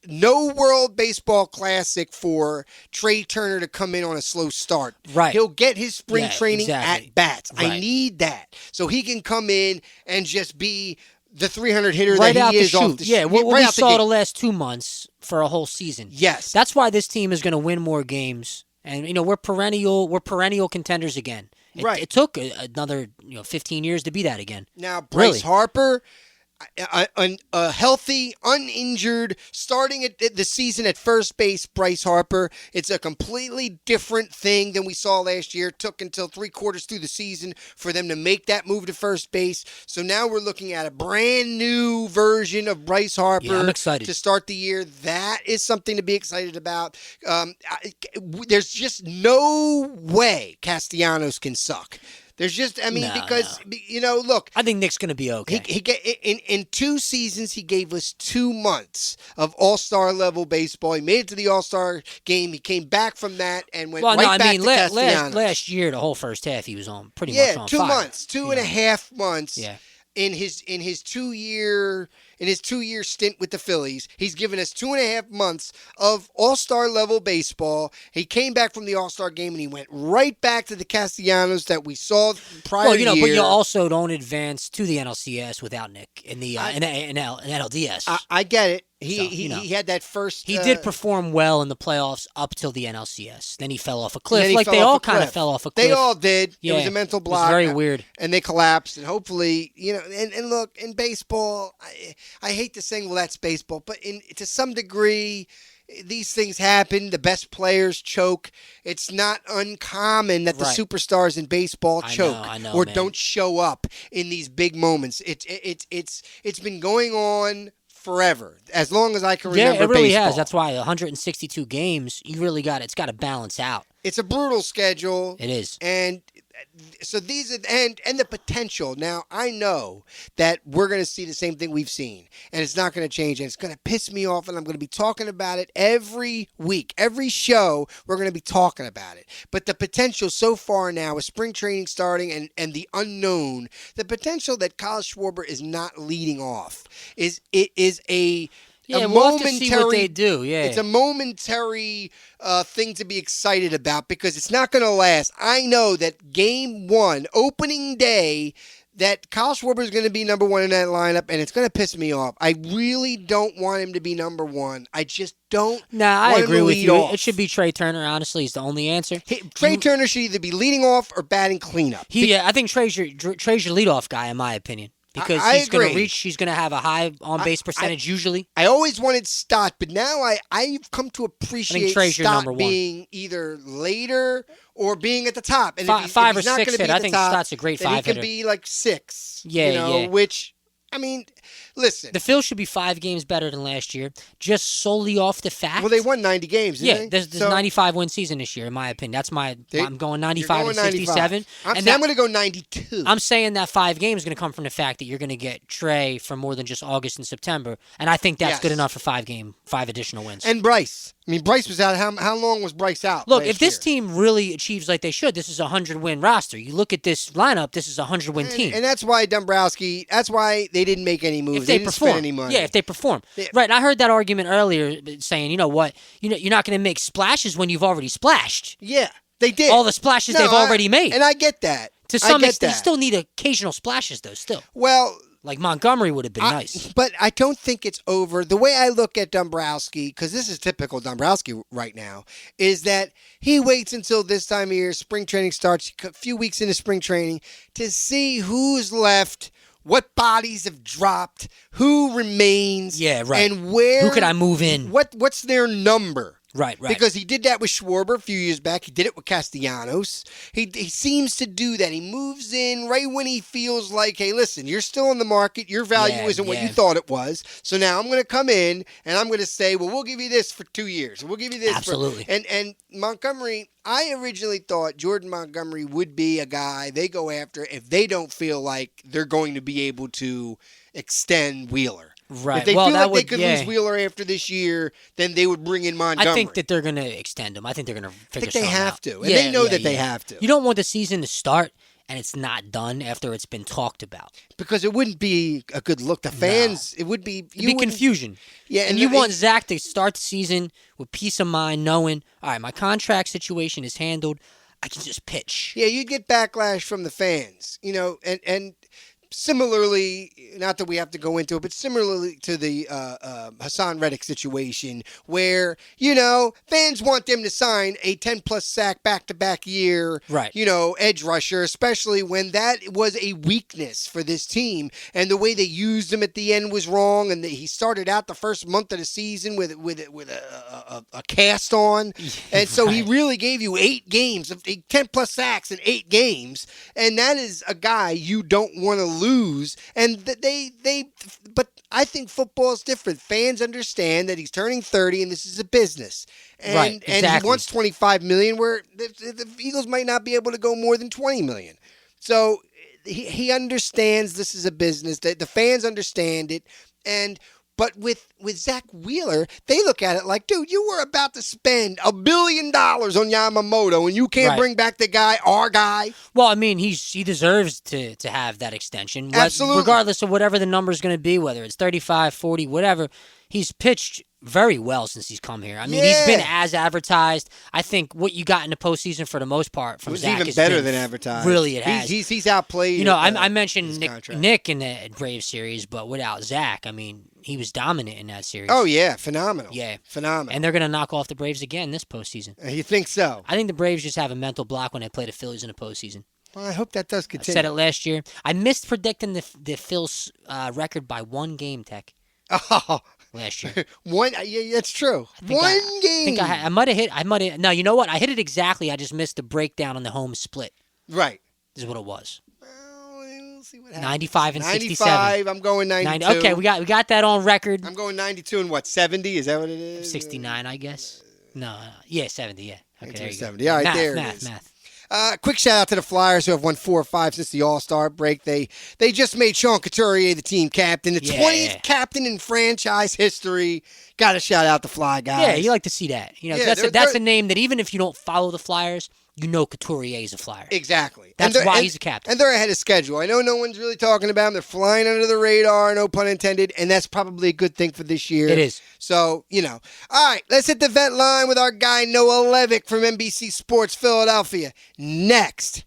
no World Baseball Classic for Trey Turner to come in on a slow start. Right. He'll get his spring training at bats. Right. I need that. So he can come in and just be the 300 hitter right that out he is the off chute. the Yeah, shoot. what Right we out the saw gate. the last 2 months for a whole season. Yes. That's why this team is going to win more games. And, we're perennial contenders again. It took another 15 years to be that again. Now, Bryce Harper, a healthy, uninjured, starting at the season at first base, Bryce Harper. It's a completely different thing than we saw last year. It took until 3/4 through the season for them to make that move to first base. So now we're looking at a brand new version of Bryce Harper. Yeah, I'm excited to start the year. That is something to be excited about. There's just no way Castellanos can suck. There's just, look. I think Nick's going to be okay. In 2 seasons, he gave us 2 months of all-star level baseball. He made it to the all-star game. He came back from that and went back to Castellanos. Last year, the whole first half, he was on pretty much on 2 fire. months, 2.5 months. Yeah. In his 2-year stint with the Phillies, he's given us 2.5 months of all-star level baseball. He came back from the all-star game and he went right back to the Castellanos that we saw prior year. But you also don't advance to the NLCS without Nick in the NLDS. I get it. He had that first. He did perform well in the playoffs up till the NLCS. Then he fell off a cliff. Like they all kind of fell off a cliff. They all did. Yeah. It was a mental block. It was very weird. And they collapsed. And hopefully, and look, in baseball, I hate to say, well, that's baseball, but to some degree, these things happen. The best players choke. It's not uncommon that the superstars in baseball choke or don't show up in these big moments. It's been going on forever, as long as I can remember. Yeah, it really baseball. has. That's why 162 games. You really it's got to balance out. It's a brutal schedule. It is, and so these are and the potential. Now I know that we're going to see the same thing we've seen, and it's not going to change. And it's going to piss me off, and I'm going to be talking about it every week, every show. We're going to be talking about it. But the potential so far now, with spring training starting and the unknown, the potential that Kyle Schwarber is not leading off is a. We'll have to see what they do. Yeah, it's a momentary thing to be excited about because it's not going to last. I know that game 1, opening day, that Kyle Schwarber is going to be number 1 in that lineup, and it's going to piss me off. I really don't want him to be number 1. I just don't. I agree with you. Off. It should be Trey Turner. Honestly, is the only answer. Trey Turner should either be leading off or batting cleanup. I think Trey's your leadoff guy, in my opinion. Because he's going to reach, he's going to have a high on-base percentage usually. I always wanted Stott, but now I've come to appreciate Stott being either later or being at the top. And five or six hit. I think Stott's a great 5 hitter. He could be like 6. Yeah. Which, I mean, listen. The Phils should be 5 games better than last year, just solely off the fact. Well, they won 90 games, didn't they? There's 95 win season this year, in my opinion. I'm going 95 and 67. I'm going to go 92. I'm saying that 5 games is going to come from the fact that you're going to get Trey for more than just August and September, and I think that's good enough for 5 additional wins. And Bryce. I mean, Bryce was out. How long was Bryce out? Look, if this team really achieves like they should, this is a 100-win roster. You look at this lineup, this is a 100-win team. And that's why Dombrowski, that's why they didn't make any moves. If they didn't perform. spend any money. Yeah, if they perform. Yeah. Right, and I heard that argument earlier saying, you know what, you're not going to make splashes when you've already splashed. Yeah, they did. All the splashes they've already made. And I get that. To some extent, you still need occasional splashes, though, still. Well, Like Montgomery would have been nice. But I don't think it's over. The way I look at Dombrowski, because this is typical Dombrowski right now, is that he waits until this time of year, spring training starts, a few weeks into spring training, to see who's left, what bodies have dropped, who remains, and where. Who could I move in? What's their number? Right. Because he did that with Schwarber a few years back. He did it with Castellanos. He seems to do that. He moves in right when he feels like, hey, listen, you're still on the market. Your value isn't what you thought it was. So now I'm going to come in and I'm going to say, well, we'll give you this for 2 years. We'll give you this. Absolutely. And Montgomery, I originally thought Jordan Montgomery would be a guy they go after if they don't feel like they're going to be able to extend Wheeler. Right. If they feel like they could lose Wheeler after this year, then they would bring in Montgomery. I think that they're going to extend him. I think they're going to figure something out. I think they have to. And they know that they have to. You don't want the season to start and it's not done after it's been talked about. Because it wouldn't be a good look. The fans, it would be... It'd be confusion. Yeah, and you want Zach to start the season with peace of mind, knowing, all right, my contract situation is handled. I can just pitch. Yeah, you'd get backlash from the fans. And similarly, not that we have to go into it, but similarly to the Hassan Reddick situation where, fans want them to sign a 10-plus sack back-to-back year, edge rusher, especially when that was a weakness for this team. And the way they used him at the end was wrong, and he started out the first month of the season with a cast on. And so he really gave you 8 games, 10-plus sacks in 8 games, and that is a guy you don't want to lose. And but I think football is different. Fans understand that he's turning 30 and this is a business. And he wants $25 million, where the Eagles might not be able to go more than $20 million. So he understands this is a business. The fans understand it. But with Zach Wheeler, they look at it like, dude, you were about to spend $1 billion on Yamamoto, and you can't bring back the guy, our guy. Well, I mean, he deserves to have that extension. Absolutely. Regardless of whatever the number is going to be, whether it's 35, 40, whatever, he's pitched very well since he's come here. I mean, he's been as advertised. I think what you got in the postseason for the most part from Zach even better than advertised. Really, it has. He's outplayed. I mentioned Nick in the Braves series, but without Zach, I mean, he was dominant in that series. Oh, yeah. Phenomenal. Yeah. Phenomenal. And they're going to knock off the Braves again this postseason. You think so? I think the Braves just have a mental block when they play the Phillies in the postseason. Well, I hope that does continue. I said it last year. I missed predicting the Phils record by 1 game, Tek. Oh. Last year. Yeah, that's true. One game. I might have hit. No, you know what? I hit it exactly. I just missed the breakdown on the home split. Right. This is what it was. We'll see what happens. 95 and 67. 95. I'm going 92. Okay, we got that on record. I'm going 92 and what? 70? Is that what it is? 69, I guess. No. Yeah, 70. Yeah. Okay, there you 70. go. All right, math, there math, it is. Math. Quick shout out to the Flyers who have won 4 or 5 since the All-Star break. They just made Sean Couturier the team captain, the 20th captain in franchise history. Got to shout out the Fly guys. Yeah, you like to see that. That's a name that even if you don't follow the Flyers, you know Couturier is a Flyer. Exactly. That's why he's a captain. And they're ahead of schedule. I know no one's really talking about them. They're flying under the radar, no pun intended, and that's probably a good thing for this year. It is. So, All right, let's hit the vet line with our guy Noah Levick from NBC Sports Philadelphia. Next.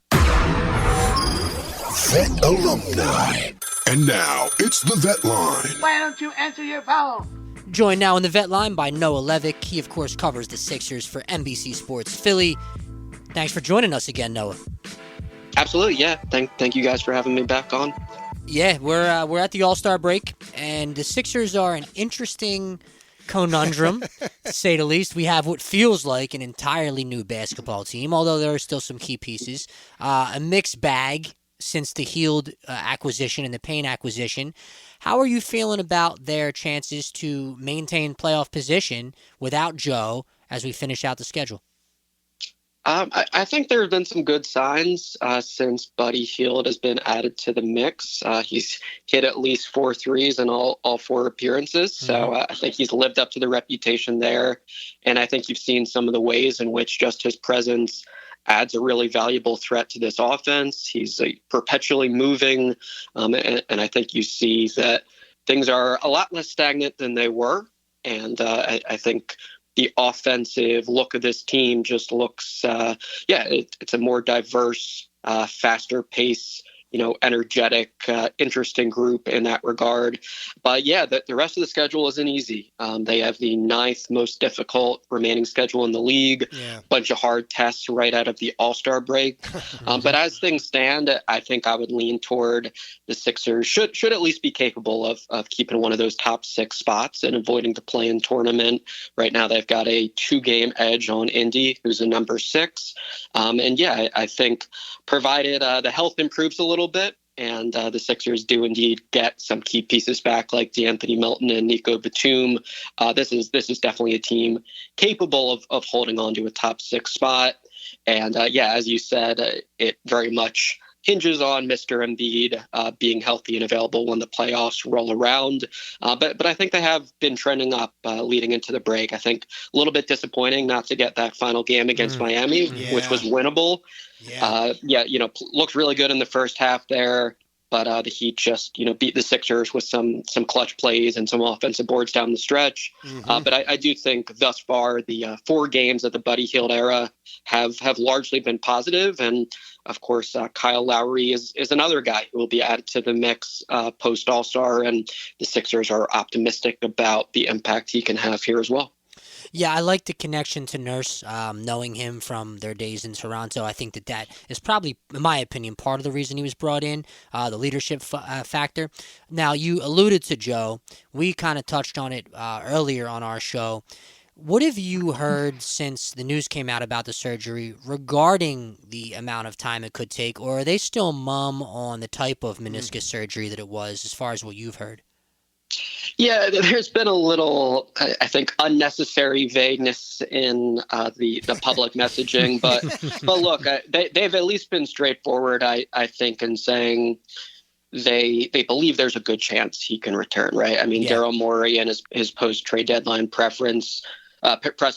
Vet Alumni. And now, it's the Vet Line. Why don't you answer your phone? Joined now in the vet line by Noah Levick. He, of course, covers the Sixers for NBC Sports Philly. Thanks for joining us again, Noah. Absolutely, yeah. Thank you guys for having me back on. Yeah, we're at the All-Star break, and the Sixers are an interesting conundrum, to say the least. We have what feels like an entirely new basketball team, although there are still some key pieces. A mixed bag since the Heald acquisition and the Payne acquisition. How are you feeling about their chances to maintain playoff position without Joe as we finish out the schedule? I think there have been some good signs since Buddy Hield has been added to the mix. He's hit at least 4 threes in all 4 appearances. So I think he's lived up to the reputation there. And I think you've seen some of the ways in which just his presence adds a really valuable threat to this offense. He's perpetually moving. And I think you see that things are a lot less stagnant than they were. And I think the offensive look of this team just looks, it's a more diverse, faster pace energetic, interesting group in that regard. But yeah, the rest of the schedule isn't easy. They have the 9th most difficult remaining schedule in the league, bunch of hard tests right out of the All-Star break. But as things stand, I think I would lean toward the Sixers should at least be capable of keeping one of those top 6 spots and avoiding the play-in tournament. Right now, they've got a 2-game edge on Indy, who's a number 6. And yeah, I think provided the health improves a little bit and the Sixers do indeed get some key pieces back like DeAnthony Melton and Nico Batum, this is definitely a team capable of holding on to a top 6 spot. And yeah, as you said, it very much hinges on Mr. Embiid being healthy and available when the playoffs roll around. But I think they have been trending up leading into the break. I think a little bit disappointing not to get that final game against Miami, which was winnable. Looked really good in the first half there. But the Heat just, beat the Sixers with some clutch plays and some offensive boards down the stretch. But I do think thus far the 4 games of the Buddy Hield era have largely been positive. And of course, Kyle Lowry is another guy who will be added to the mix post All-Star. And the Sixers are optimistic about the impact he can have here as well. Yeah, I like the connection to Nurse, knowing him from their days in Toronto. I think that is probably, in my opinion, part of the reason he was brought in, the leadership factor. Now, you alluded to Joe. We kind of touched on it earlier on our show. What have you heard since the news came out about the surgery regarding the amount of time it could take, or are they still mum on the type of meniscus surgery that it was as far as what you've heard? Yeah, there's been a little, I think, unnecessary vagueness in the public messaging. But look, they've at least been straightforward, I think, in saying they believe there's a good chance he can return, right? I mean, Daryl Morey in his post-trade deadline press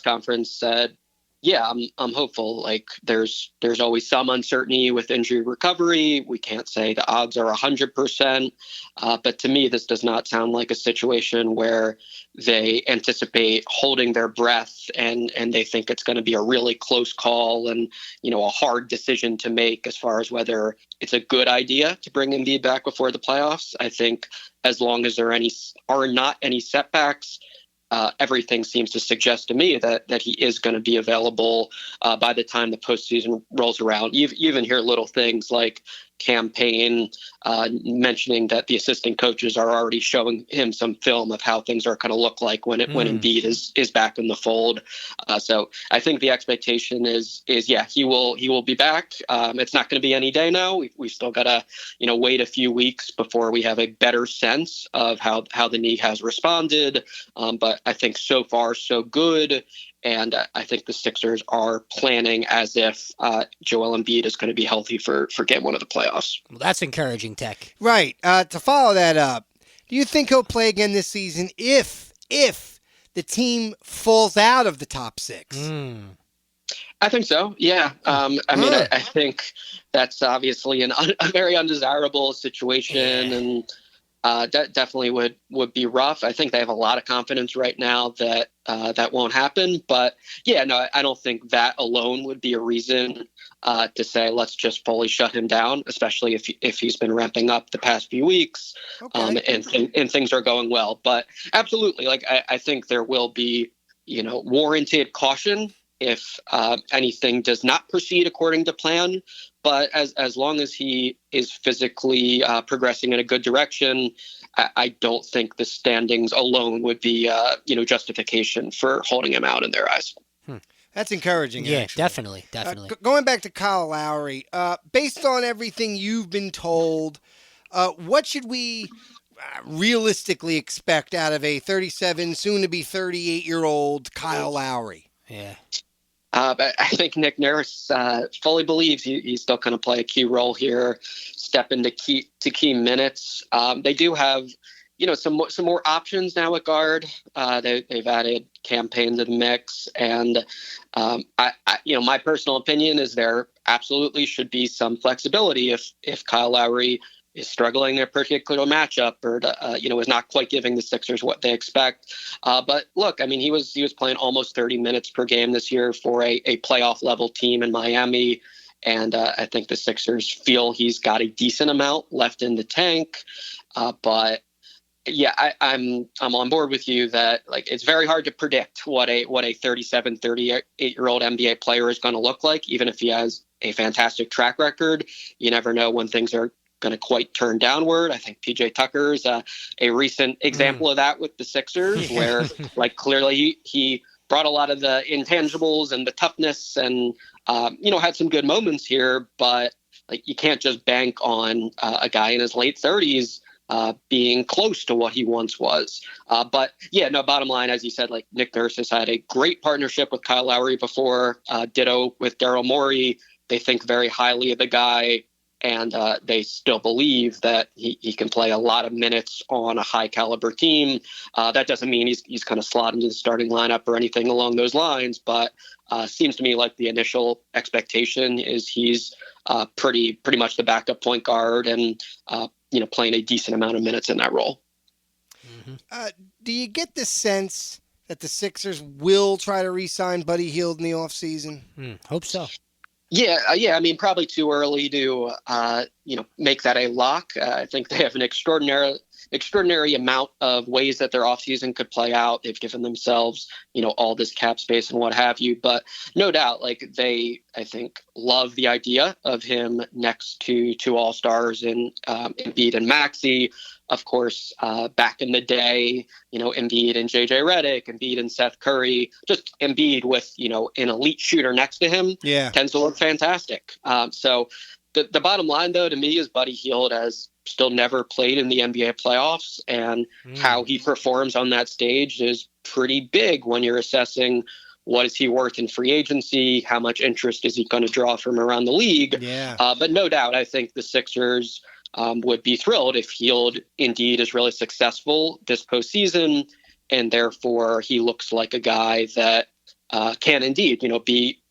conference said, yeah, I'm hopeful. Like there's always some uncertainty with injury recovery. We can't say the odds are 100%. But to me, this does not sound like a situation where they anticipate holding their breath and they think it's going to be a really close call and, a hard decision to make as far as whether it's a good idea to bring Embiid back before the playoffs. I think as long as there are not any setbacks, everything seems to suggest to me that he is going to be available by the time the postseason rolls around. You even hear little things like campaign mentioning that the assistant coaches are already showing him some film of how things are going to look like when Embiid is back in the fold. So I think the expectation is he will be back. It's not going to be any day now. We've still got to wait a few weeks before we have a better sense of how the knee has responded. But I think so far so good. And I think the Sixers are planning as if Joel Embiid is going to be healthy for game 1 of the playoffs. Well, that's encouraging, Tek. Right. To follow that up, do you think he'll play again this season if the team falls out of the top 6? I think so. Yeah. I think that's obviously a very undesirable situation and that definitely would be rough. I think they have a lot of confidence right now that that won't happen. But yeah, no, I don't think that alone would be a reason to say let's just fully shut him down, especially if he's been ramping up the past few weeks and things are going well. But absolutely, I think there will be warranted caution if anything does not proceed according to plan. But as long as he is physically progressing in a good direction, I don't think the standings alone would be, justification for holding him out in their eyes. That's encouraging. Yeah, actually. definitely. Going back to Kyle Lowry, based on everything you've been told, what should we realistically expect out of a 37, soon to be 38-year-old Kyle Lowry? Yeah. But I think Nick Nurse fully believes he's still going to play a key role here, step into key minutes. They do have, some more options now at guard. They've added Campaign to the mix, and my personal opinion is there absolutely should be some flexibility if Kyle Lowry is struggling in a particular matchup or, is not quite giving the Sixers what they expect. But look, I mean, he was playing almost 30 minutes per game this year for a playoff level team in Miami. And I think the Sixers feel he's got a decent amount left in the tank. But yeah, I'm on board with you that like it's very hard to predict what a 37, 38-year-old NBA player is going to look like, even if he has a fantastic track record. You never know when things are going to quite turn downward. I think PJ Tucker is a recent example of that with the Sixers, where like clearly he brought a lot of the intangibles and the toughness and had some good moments here, but like you can't just bank on a guy in his late 30s being close to what he once was. But yeah, no, bottom line, as you said, like Nick Nurse has had a great partnership with Kyle Lowry before, ditto with Daryl Morey. They think very highly of the guy, and they still believe that he can play a lot of minutes on a high caliber team. That doesn't mean he's kind of slotted into the starting lineup or anything along those lines, but seems to me like the initial expectation is he's pretty much the backup point guard and playing a decent amount of minutes in that role. Mm-hmm. Do you get the sense that the Sixers will try to re-sign Buddy Hield in the offseason? Hope so. Yeah. I mean, probably too early to, make that a lock. I think they have an extraordinary amount of ways that their offseason could play out. They've given themselves, all this cap space and what have you. But no doubt, like they, I think, love the idea of him next to two all-stars in Embiid and Maxey. Of course, back in the day, Embiid and JJ Redick, Embiid and Seth Curry, just Embiid with, an elite shooter next to him tends to look fantastic. So the bottom line, though, to me is Buddy Hield has still never played in the NBA playoffs, and how he performs on that stage is pretty big when you're assessing what is he worth in free agency, how much interest is he going to draw from around the league. But no doubt, I think the Sixers would be thrilled if Hield indeed is really successful this postseason, and therefore he looks like a guy that can indeed,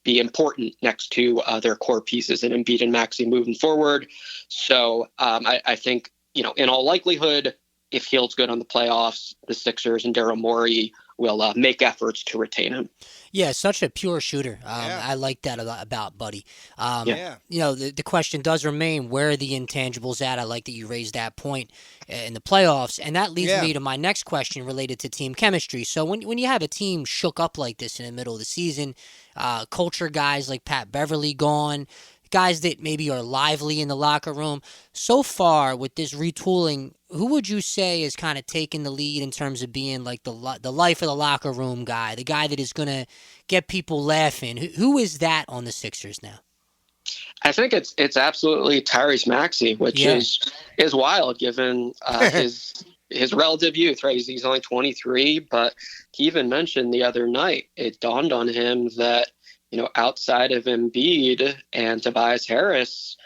be important next to their core pieces in Embiid and Maxey moving forward. So I think, in all likelihood, if Hield's good on the playoffs, the Sixers and Daryl Morey will make efforts to retain him. Yeah, such a pure shooter. I like that a lot about Buddy. The question does remain, where are the intangibles at? I like that you raised that point in the playoffs. And that leads me to my next question related to team chemistry. So when you have a team shook up like this in the middle of the season, culture guys like Pat Beverly gone, guys that maybe are lively in the locker room. So far with this retooling, who would you say is kind of taking the lead in terms of being like the life of the locker room guy, the guy that is going to get people laughing? Who is that on the Sixers now? I think it's absolutely Tyrese Maxey, which is wild given his relative youth, right? He's only 23, but he even mentioned the other night, it dawned on him that, outside of Embiid and Tobias Harris,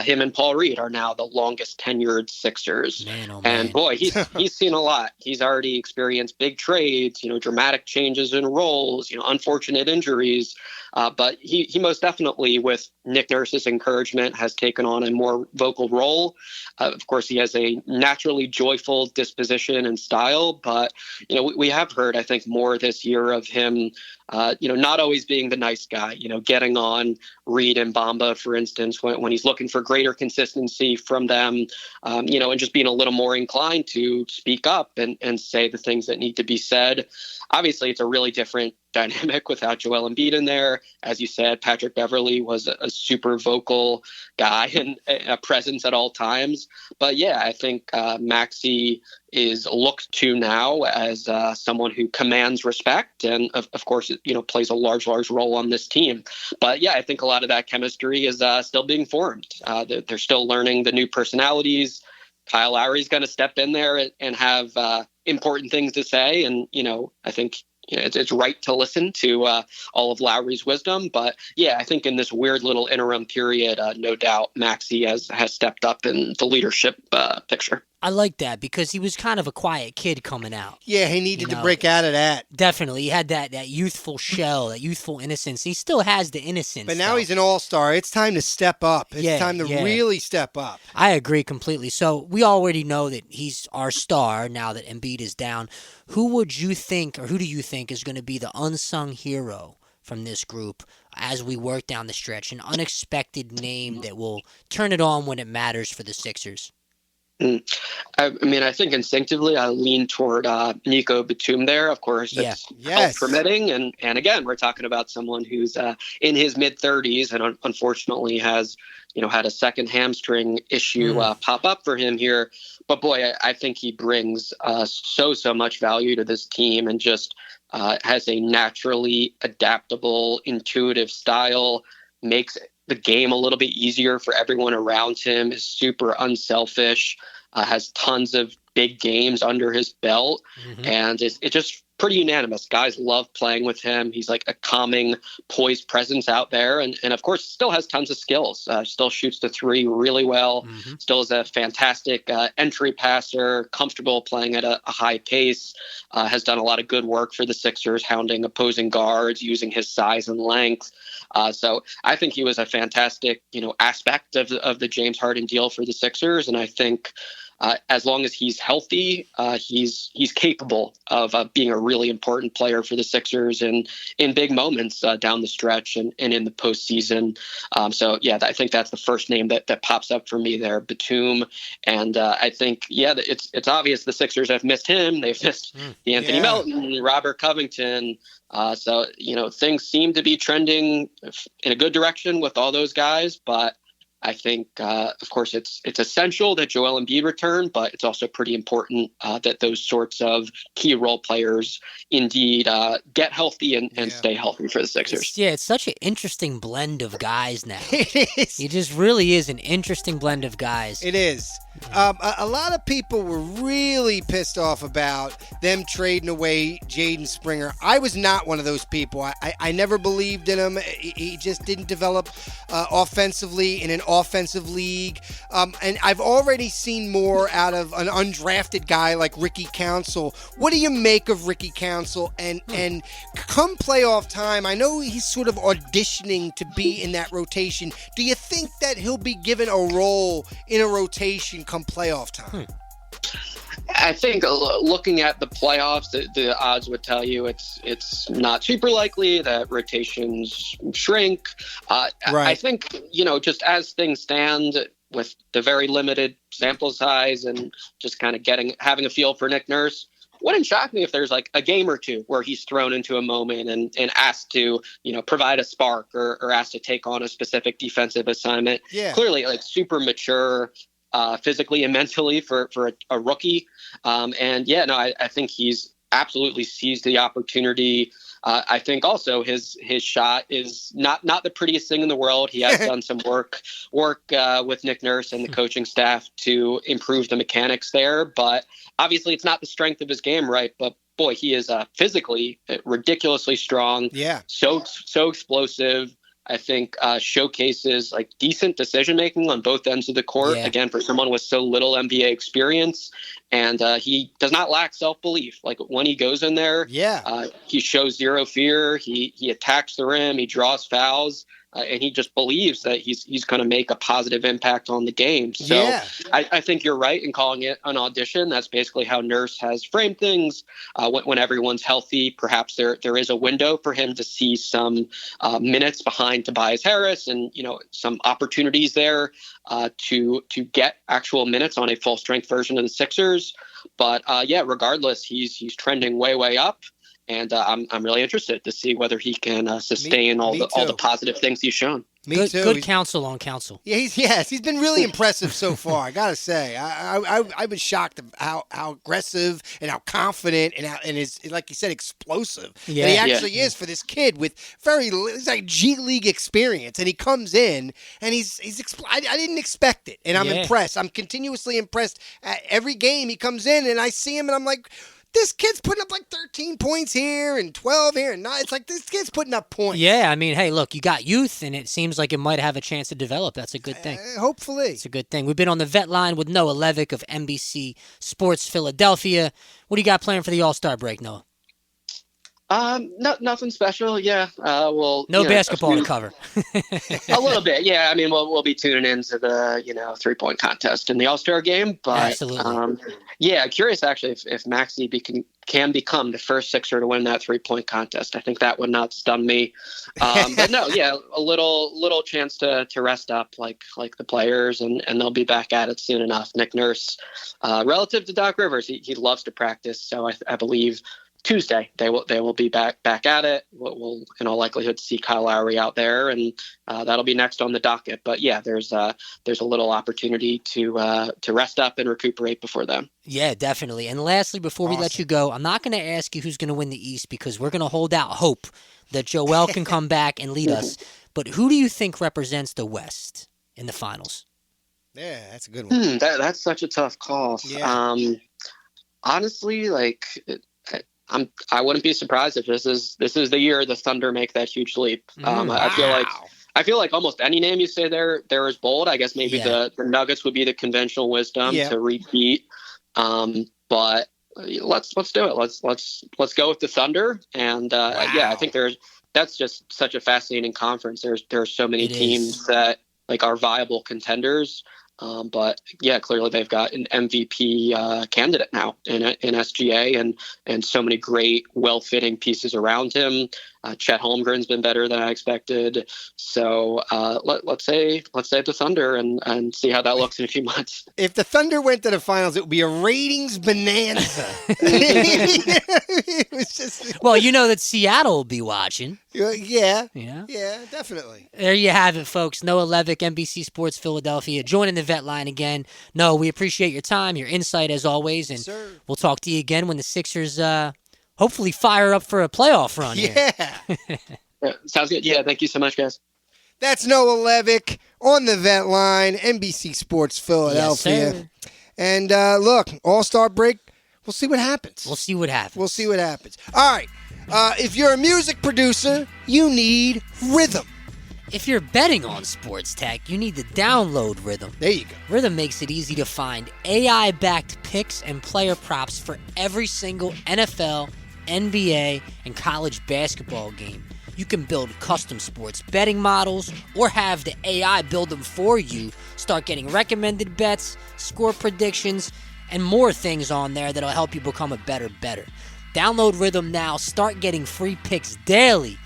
him and Paul Reed are now the longest tenured Sixers. Man, oh, and boy, he's seen a lot. He's already experienced big trades, dramatic changes in roles, unfortunate injuries. But he most definitely, with Nick Nurse's encouragement, has taken on a more vocal role. Of course, he has a naturally joyful disposition and style, but, we have heard, I think, more this year of him, not always being the nice guy, getting on Reed and Bamba, for instance, when he's looking for greater consistency from them, and just being a little more inclined to speak up and say the things that need to be said. Obviously, it's a really different dynamic without Joel Embiid in there. As you said, Patrick Beverly was a super vocal guy and a presence at all times. But yeah, I think Maxey is looked to now as someone who commands respect and of course, plays a large role on this team. But yeah, I think a lot of that chemistry is still being formed. They're still learning the new personalities. Kyle Lowry's going to step in there and have important things to say. And, I think it's right to listen to all of Lowry's wisdom. But yeah, I think in this weird little interim period, no doubt Maxey has stepped up in the leadership picture. I like that because he was kind of a quiet kid coming out. Yeah, he needed to break out of that. Definitely. He had that youthful shell, that youthful innocence. He still has the innocence. But now he's an all-star. It's time to step up. It's time to really step up. I agree completely. So we already know that he's our star now that Embiid is down. Who would you think, or who do you think is going to be the unsung hero from this group as we work down the stretch? An unexpected name that will turn it on when it matters for the Sixers. I mean, I think instinctively I lean toward Nico Batum there. Of course, it's health permitting. And again, we're talking about someone who's in his mid-30s and unfortunately has, had a second hamstring issue pop up for him here. But boy, I think he brings so much value to this team and just has a naturally adaptable, intuitive style, makes the game a little bit easier for everyone around him, is super unselfish, has tons of big games under his belt, and it's just pretty unanimous. Guys love playing with him. He's like a calming, poised presence out there, and of course still has tons of skills. Still shoots the three really well, still is a fantastic entry passer, comfortable playing at a high pace, has done a lot of good work for the Sixers, hounding opposing guards, using his size and length. So I think he was a fantastic, aspect of the James Harden deal for the Sixers. And I think as long as he's healthy, he's capable of being a really important player for the Sixers in big moments down the stretch and in the postseason. So I think that's the first name that pops up for me there, Batum. And I think, it's obvious the Sixers have missed him. They've missed the Anthony Melton, Robert Covington. So things seem to be trending in a good direction with all those guys, but I think, of course, it's essential that Joel Embiid return, but it's also pretty important that those sorts of key role players indeed get healthy and stay healthy for the Sixers. It's such an interesting blend of guys now. It is. It just really is an interesting blend of guys. It is. A lot of people were really pissed off about them trading away Jaden Springer. I was not one of those people. I never believed in him. He just didn't develop offensively in an offensive league. And I've already seen more out of an undrafted guy like Ricky Council. What do you make of Ricky Council? And come playoff time, I know he's sort of auditioning to be in that rotation. Do you think that he'll be given a role in a rotation come playoff time? I think looking at the playoffs, the odds would tell you it's not super likely that rotations shrink. Right. I think, just as things stand with the very limited sample size and just kind of having a feel for Nick Nurse, wouldn't shock me if there's like a game or two where he's thrown into a moment and asked to, provide a spark or asked to take on a specific defensive assignment. Yeah. Clearly, like super mature physically and mentally for a rookie. I think he's absolutely seized the opportunity. I think also his shot is not the prettiest thing in the world. He has done some work with Nick Nurse and the coaching staff to improve the mechanics there. But obviously it's not the strength of his game, right? But boy, he is physically ridiculously strong. Yeah. So explosive. I think showcases like decent decision making on both ends of the court. Yeah. Again, for someone with so little NBA experience, and he does not lack self-belief. Like when he goes in there, he shows zero fear. He attacks the rim. He draws fouls. And he just believes that he's going to make a positive impact on the game. So I think you're right in calling it an audition. That's basically how Nurse has framed things. When everyone's healthy, perhaps there is a window for him to see some minutes behind Tobias Harris and some opportunities there to get actual minutes on a full strength version of the Sixers. But regardless, he's trending way up. And I'm really interested to see whether he can sustain all the positive things he's shown. Good counsel on counsel. Yeah, he's been really impressive so far. I gotta say, I've been shocked at how aggressive and how confident and is, like you said, explosive that he actually is for this kid with he's like G League experience, and he comes in and he's I didn't expect it, and I'm impressed. I'm continuously impressed at every game he comes in, and I see him, and I'm like, this kid's putting up like 13 points here and 12 here and 9. It's like this kid's putting up points. Yeah, I mean, hey, look, you got youth, and it seems like it might have a chance to develop. That's a good thing. Hopefully. It's a good thing. We've been on the vet line with Noah Levick of NBC Sports Philadelphia. What do you got planned for the All-Star break, Noah? No, nothing special. Yeah. Well, no basketball to cover. A little bit. Yeah. I mean, we'll be tuning into the, 3-point contest in the All-Star game, but absolutely. Yeah, curious actually if Maxey can become the first Sixer to win that 3-point contest. I think that would not stun me. But no, yeah, a little chance to rest up like the players, and they'll be back at it soon enough. Nick Nurse, relative to Doc Rivers, he loves to practice, so I believe Tuesday they will be back at it. We'll in all likelihood see Kyle Lowry out there, and that'll be next on the docket. But yeah, there's a little opportunity to rest up and recuperate before then. Yeah, definitely. And lastly, before we let you go, I'm not going to ask you who's going to win the East, because we're going to hold out hope that Joel can come back and lead us. But who do you think represents the West in the finals? Yeah, that's a good one. That's such a tough call. Yeah. Honestly, I wouldn't be surprised if this is the year the Thunder make that huge leap. Wow. I feel like almost any name you say there is bold. I guess maybe the Nuggets would be the conventional wisdom to repeat. But let's do it. Let's go with the Thunder. And I think that's just such a fascinating conference. There are so many teams that are viable contenders. But yeah, clearly they've got an MVP candidate now in SGA, and so many great, well-fitting pieces around him. Chet Holmgren's been better than I expected. So let's say the Thunder and see how that looks in a few months. If the Thunder went to the finals, it would be a ratings bonanza. It was just... Well, that Seattle will be watching. Yeah, definitely. There you have it, folks. Noah Levick, NBC Sports Philadelphia, joining the Vet Line again. No, we appreciate your time, your insight as always, and we'll talk to you again when the Sixers hopefully fire up for a playoff run. Yeah, sounds good. Yeah, thank you so much, guys. That's Noah Levick on the Vet Line, NBC Sports Philadelphia. Yes, and look, All-Star break, we'll see what happens. We'll see what happens. All right. If you're a music producer, you need rhythm. If you're betting on sports tech, you need to download Rhythm. There you go. Rhythm makes it easy to find AI-backed picks and player props for every single NFL, NBA, and college basketball game. You can build custom sports betting models or have the AI build them for you. Start getting recommended bets, score predictions, and more things on there that'll help you become a better bettor. Download Rhythm now. Start getting free picks daily.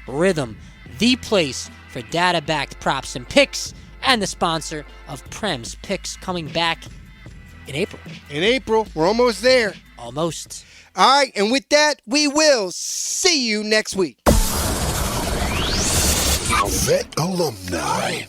Rhythm, the place for data-backed props and picks, and the sponsor of Prem's Picks, coming back in April. We're almost there. Almost. All right, and with that, we will see you next week. Vet Alumni.